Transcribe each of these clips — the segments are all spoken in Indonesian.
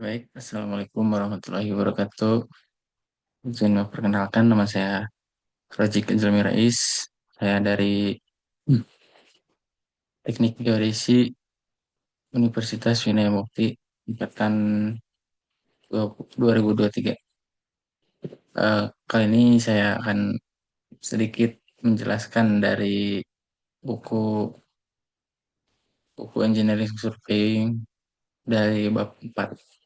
Baik, Assalamualaikum warahmatullahi wabarakatuh. Izin memperkenalkan, nama saya Rojik Angelmi Rais. Saya dari Teknik Geodesi Universitas Winaya Mukti, angkatan 2023. Kali ini saya akan sedikit menjelaskan dari buku buku Engineering Surveying dari bab 4,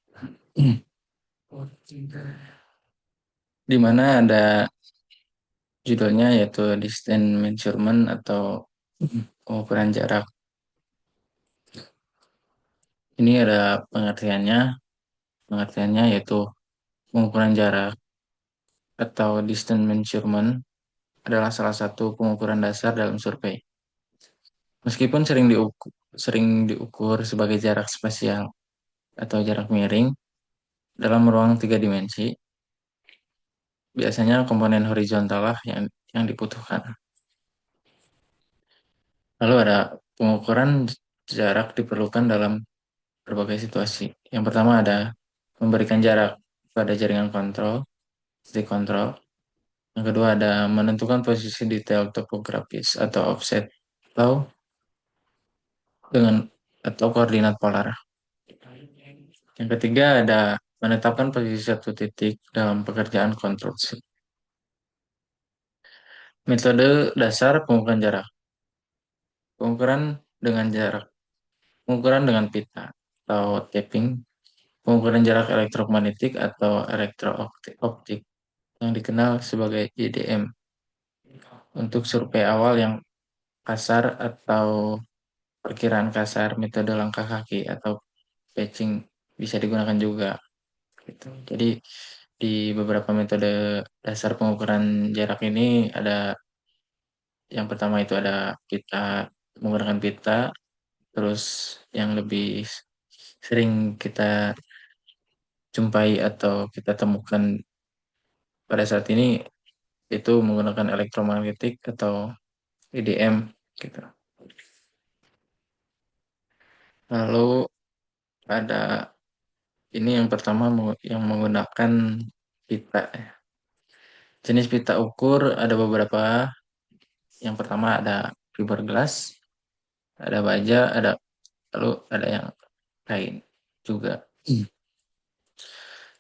di mana ada judulnya yaitu Distance Measurement atau pengukuran jarak. Ini ada pengertiannya. Pengertiannya yaitu pengukuran jarak atau distance measurement adalah salah satu pengukuran dasar dalam survei. Meskipun sering diukur sebagai jarak spasial atau jarak miring dalam ruang tiga dimensi, biasanya komponen horizontal lah yang dibutuhkan. Lalu ada pengukuran jarak diperlukan dalam berbagai situasi. Yang pertama ada memberikan jarak pada jaringan kontrol, stick control. Yang kedua ada menentukan posisi detail topografis atau offset atau dengan atau koordinat polar. Yang ketiga ada menetapkan posisi satu titik dalam pekerjaan konstruksi. Metode dasar pengukuran jarak. Pengukuran dengan jarak. Pengukuran dengan pita atau tapping. Pengukuran jarak elektromagnetik atau elektrooptik yang dikenal sebagai IDM. Untuk survei awal yang kasar atau perkiraan kasar, metode langkah kaki atau patching bisa digunakan juga gitu. Jadi di beberapa metode dasar pengukuran jarak ini ada yang pertama itu ada pita, menggunakan pita, terus yang lebih sering kita jumpai atau kita temukan pada saat ini itu menggunakan elektromagnetik atau EDM gitu. Lalu ada ini yang pertama yang menggunakan pita. Jenis pita ukur ada beberapa. Yang pertama ada fiberglass, ada baja, lalu ada yang kain juga.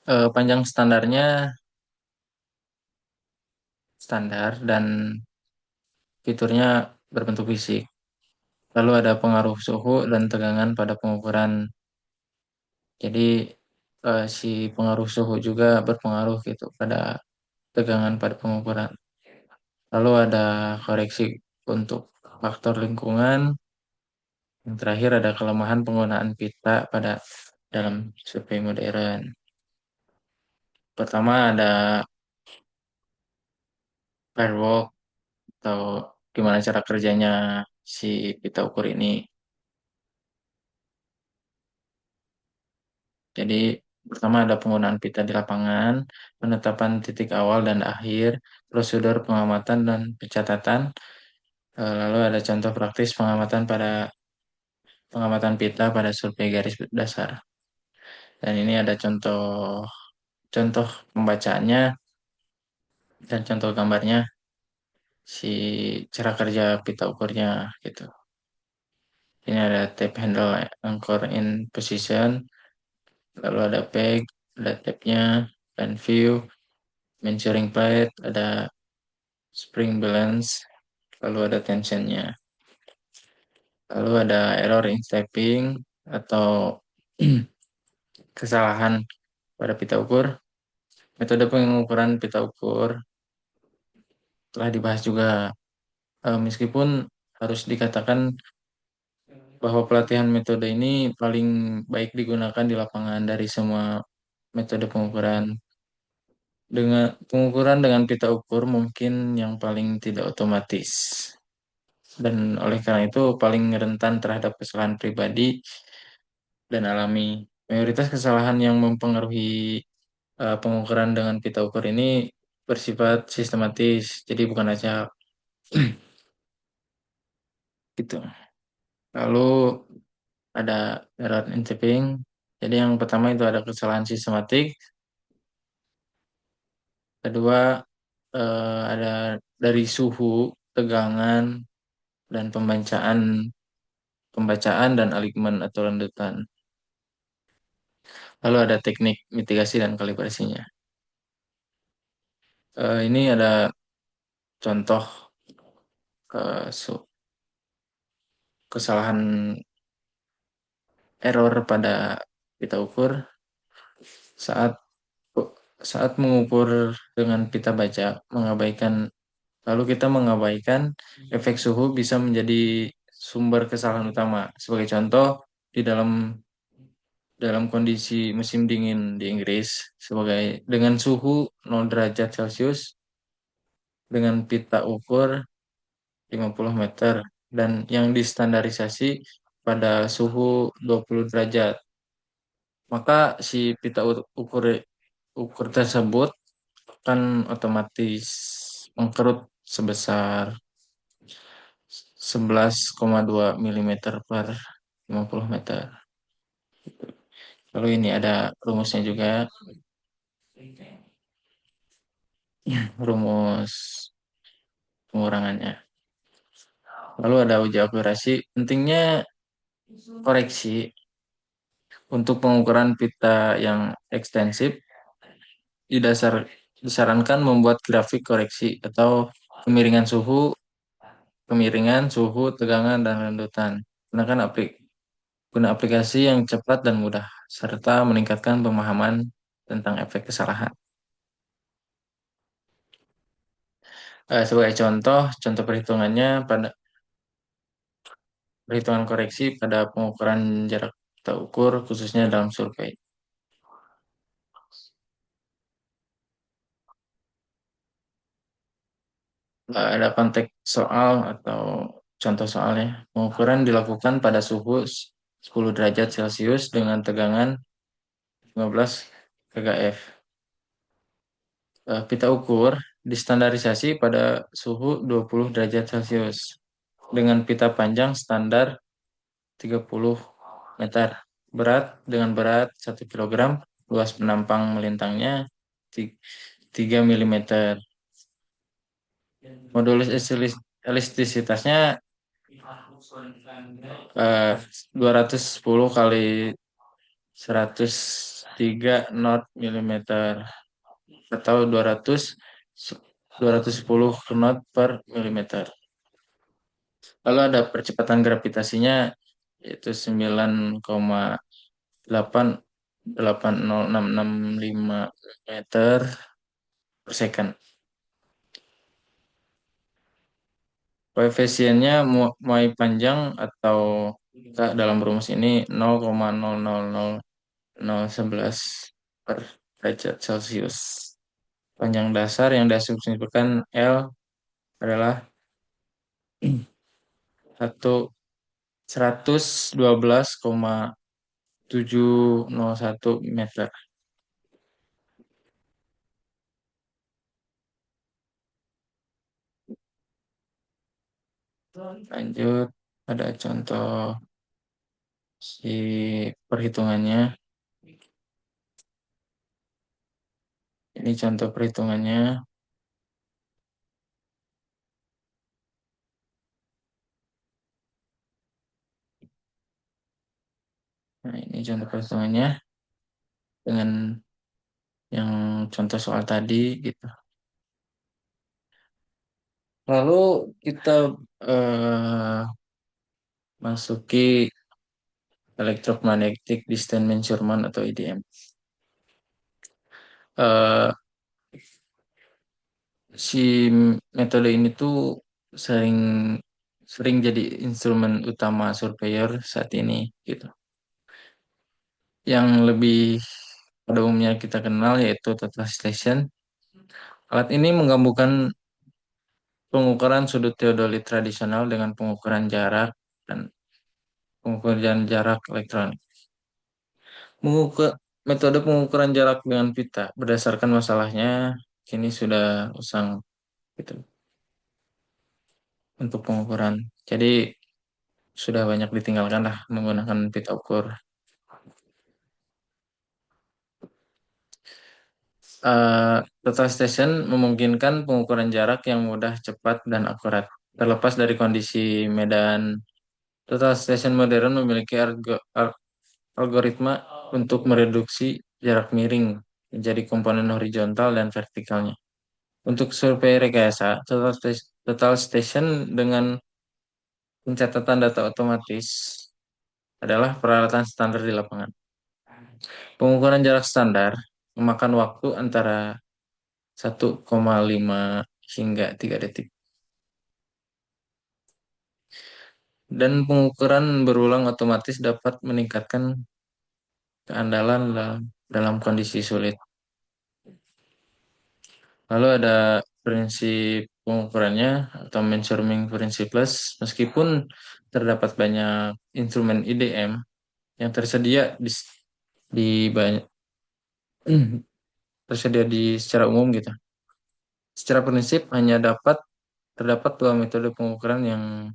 Panjang standarnya standar dan fiturnya berbentuk fisik. Lalu ada pengaruh suhu dan tegangan pada pengukuran. Jadi si pengaruh suhu juga berpengaruh gitu pada tegangan pada pengukuran. Lalu ada koreksi untuk faktor lingkungan. Yang terakhir ada kelemahan penggunaan pita pada dalam survei modern. Pertama ada firewall atau gimana cara kerjanya si pita ukur ini. Jadi pertama ada penggunaan pita di lapangan, penetapan titik awal dan akhir, prosedur pengamatan dan pencatatan, lalu ada contoh praktis pengamatan pita pada survei garis dasar. Dan ini ada contoh contoh pembacaannya dan contoh gambarnya si cara kerja pita ukurnya gitu. Ini ada tape handle anchor in position, lalu ada peg, ada tape-nya, dan view, measuring plate, ada spring balance, lalu ada tensionnya. Lalu ada error in stepping atau kesalahan pada pita ukur. Metode pengukuran pita ukur telah dibahas juga, meskipun harus dikatakan bahwa pelatihan metode ini paling baik digunakan di lapangan dari semua metode pengukuran. Dengan pengukuran dengan pita ukur mungkin yang paling tidak otomatis. Dan oleh karena itu paling rentan terhadap kesalahan pribadi dan alami. Mayoritas kesalahan yang mempengaruhi pengukuran dengan pita ukur ini bersifat sistematis, jadi bukan acak gitu. Lalu ada error in tapping. Jadi yang pertama itu ada kesalahan sistematik, kedua ada dari suhu, tegangan, dan pembacaan dan align atau rendutan. Lalu ada teknik mitigasi dan kalibrasinya. Ini ada contoh ke kesalahan error pada pita ukur saat saat mengukur dengan pita baja lalu kita mengabaikan efek suhu bisa menjadi sumber kesalahan utama. Sebagai contoh, di dalam kondisi musim dingin di Inggris dengan suhu 0 derajat Celcius dengan pita ukur 50 meter dan yang distandarisasi pada suhu 20 derajat. Maka si pita ukur ukur tersebut akan otomatis mengkerut sebesar 11,2 milimeter per 50 meter. Lalu ini ada rumusnya juga, rumus pengurangannya. Lalu ada uji akurasi. Pentingnya koreksi untuk pengukuran pita yang ekstensif disarankan membuat grafik koreksi atau kemiringan suhu, tegangan, dan rendutan. Gunakan aplikasi yang cepat dan mudah, serta meningkatkan pemahaman tentang efek kesalahan. Sebagai contoh perhitungan koreksi pada pengukuran jarak kita ukur, khususnya dalam survei. Ada konteks soal atau contoh soalnya. Pengukuran dilakukan pada suhu 10 derajat Celcius dengan tegangan 15 kgf. Pita ukur distandarisasi pada suhu 20 derajat Celcius dengan pita panjang standar 30 meter. Berat 1 kilogram, luas penampang melintangnya 3 milimeter. Modulus elastisitasnya 210 kali 103 knot milimeter atau 210 knot per milimeter. Lalu ada percepatan gravitasinya yaitu 9,88065 meter per second. Koefisiennya muai panjang atau dalam rumus ini 0,000011 per derajat Celcius. Panjang dasar yang diasumsikan L adalah 112,701 meter. Lanjut, ada contoh si perhitungannya. Ini contoh perhitungannya. Nah, ini contoh perhitungannya dengan yang contoh soal tadi gitu. Lalu kita eh, masuki electromagnetic distance measurement atau EDM. Eh, si metode ini tuh sering sering jadi instrumen utama surveyor saat ini gitu. Yang lebih pada umumnya kita kenal yaitu total station. Alat ini menggabungkan pengukuran sudut teodolit tradisional dengan dan pengukuran jarak elektronik. Mengukur Metode pengukuran jarak dengan pita berdasarkan masalahnya kini sudah usang gitu untuk pengukuran. Jadi sudah banyak ditinggalkan lah menggunakan pita ukur. Total station memungkinkan pengukuran jarak yang mudah, cepat, dan akurat. Terlepas dari kondisi medan, total station modern memiliki algoritma untuk mereduksi jarak miring menjadi komponen horizontal dan vertikalnya. Untuk survei rekayasa, total station dengan pencatatan data otomatis adalah peralatan standar di lapangan. Pengukuran jarak standar memakan waktu antara 1,5 hingga 3 detik. Dan pengukuran berulang otomatis dapat meningkatkan keandalan dalam kondisi sulit. Lalu ada prinsip pengukurannya atau measuring principles. Meskipun terdapat banyak instrumen IDM yang di banyak tersedia di secara umum gitu. Secara prinsip hanya terdapat dua metode pengukuran yang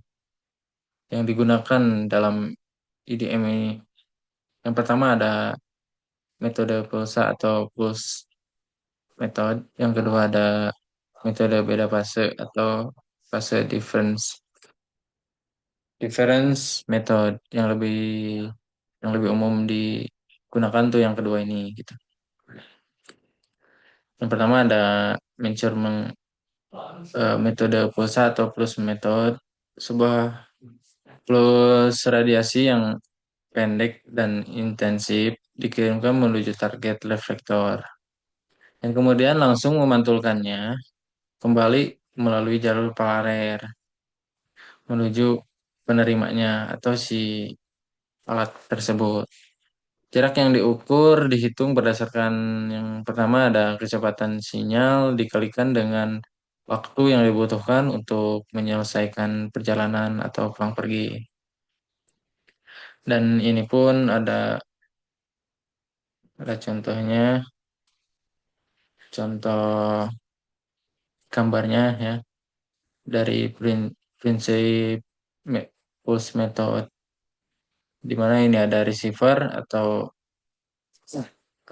digunakan dalam IDM ini. Yang pertama ada metode pulsa atau pulse method. Yang kedua ada metode beda fase atau fase difference method yang lebih umum digunakan tuh yang kedua ini gitu. Yang pertama ada measurement metode pulsa atau plus method, sebuah plus radiasi yang pendek dan intensif dikirimkan menuju target reflektor yang kemudian langsung memantulkannya kembali melalui jalur paralel menuju penerimanya atau si alat tersebut. Jarak yang diukur dihitung berdasarkan yang pertama ada kecepatan sinyal dikalikan dengan waktu yang dibutuhkan untuk menyelesaikan perjalanan atau pulang pergi. Dan ini pun ada contohnya, contoh gambarnya ya dari prinsip pulse method di mana ini ada receiver atau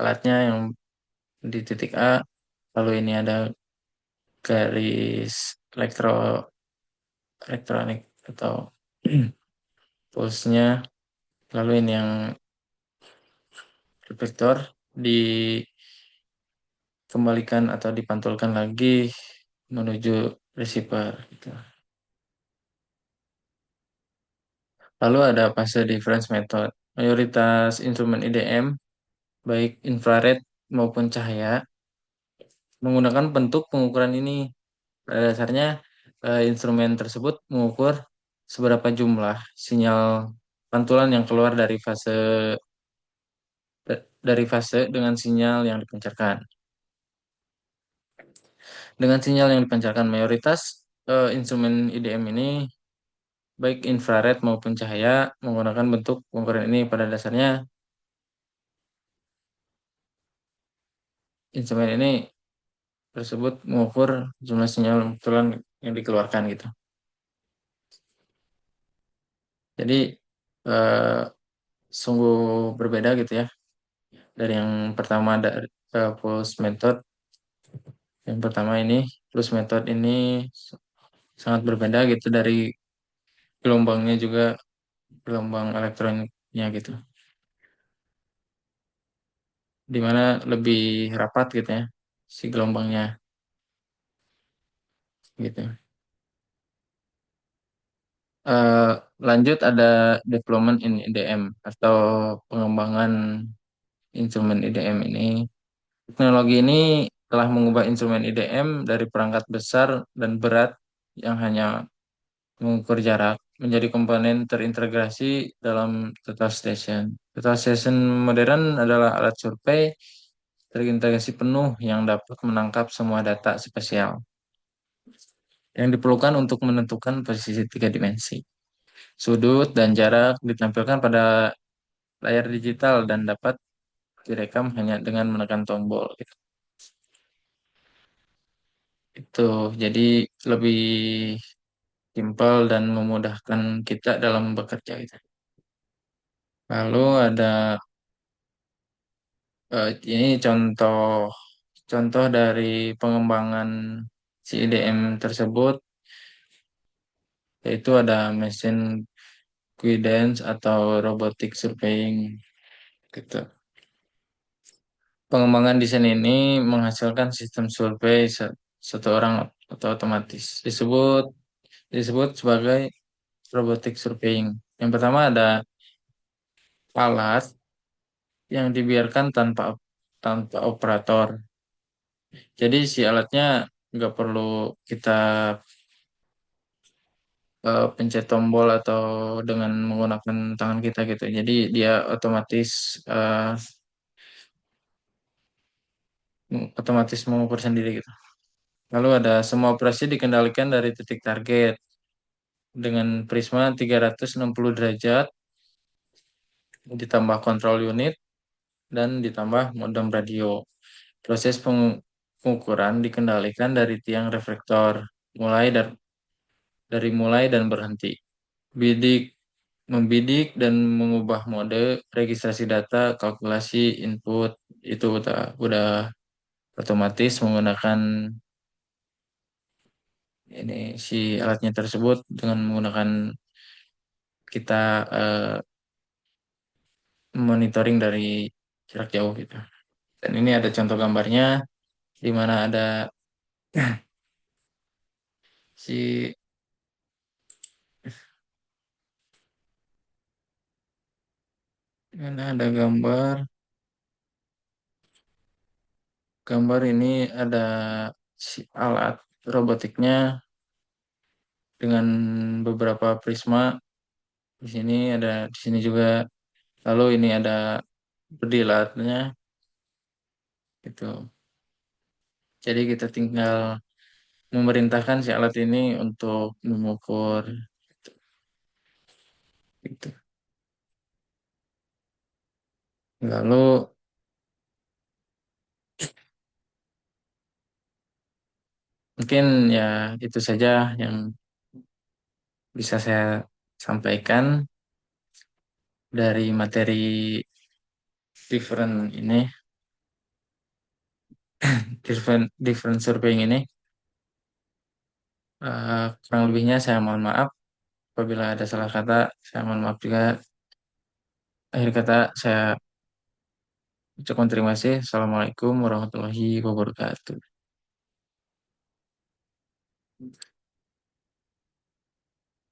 alatnya yang di titik A, lalu ini ada garis elektronik atau pulse-nya, lalu ini yang reflektor dikembalikan atau dipantulkan lagi menuju receiver gitu. Lalu ada fase difference method. Mayoritas instrumen IDM baik infrared maupun cahaya menggunakan bentuk pengukuran ini. Pada dasarnya, instrumen tersebut mengukur seberapa jumlah sinyal pantulan yang keluar dari fase dengan sinyal yang dipancarkan. Dengan sinyal yang dipancarkan mayoritas instrumen IDM ini baik infrared maupun cahaya menggunakan bentuk pengukuran ini. Pada dasarnya, instrumen ini tersebut mengukur jumlah sinyal pantulan yang dikeluarkan gitu. Jadi eh, sungguh berbeda gitu ya dari yang pertama dari pulse method. Yang pertama ini pulse method ini sangat berbeda gitu dari gelombangnya juga, gelombang elektroniknya gitu, dimana lebih rapat gitu ya si gelombangnya gitu. Eh, Lanjut ada development in IDM atau pengembangan instrumen IDM ini. Teknologi ini telah mengubah instrumen IDM dari perangkat besar dan berat yang hanya mengukur jarak menjadi komponen terintegrasi dalam total station. Total station modern adalah alat survei terintegrasi penuh yang dapat menangkap semua data spesial yang diperlukan untuk menentukan posisi tiga dimensi. Sudut dan jarak ditampilkan pada layar digital dan dapat direkam hanya dengan menekan tombol. Itu jadi lebih simpel dan memudahkan kita dalam bekerja gitu. Lalu ada ini contoh contoh dari pengembangan si IDM tersebut yaitu ada mesin Guidance atau robotic surveying gitu. Pengembangan desain ini menghasilkan sistem survei satu orang atau otomatis disebut sebagai robotic surveying. Yang pertama ada alat yang dibiarkan tanpa operator. Jadi si alatnya nggak perlu kita pencet tombol atau dengan menggunakan tangan kita gitu. Jadi dia otomatis mengukur sendiri gitu. Lalu ada semua operasi dikendalikan dari titik target dengan prisma 360 derajat ditambah kontrol unit dan ditambah modem radio. Proses pengukuran dikendalikan dari tiang reflektor mulai dan berhenti. Bidik, membidik dan mengubah mode registrasi data, kalkulasi input itu udah otomatis menggunakan ini si alatnya tersebut dengan menggunakan kita monitoring dari jarak jauh gitu. Dan ini ada contoh gambarnya di mana si mana ada gambar ini ada si alat robotiknya dengan beberapa prisma di sini juga lalu ini ada berdilatnya gitu. Jadi kita tinggal memerintahkan si alat ini untuk mengukur gitu. Lalu mungkin ya itu saja yang bisa saya sampaikan dari materi different ini, different surveying ini. Kurang lebihnya saya mohon maaf. Apabila ada salah kata, saya mohon maaf juga. Akhir kata, saya ucapkan terima kasih. Assalamualaikum warahmatullahi wabarakatuh.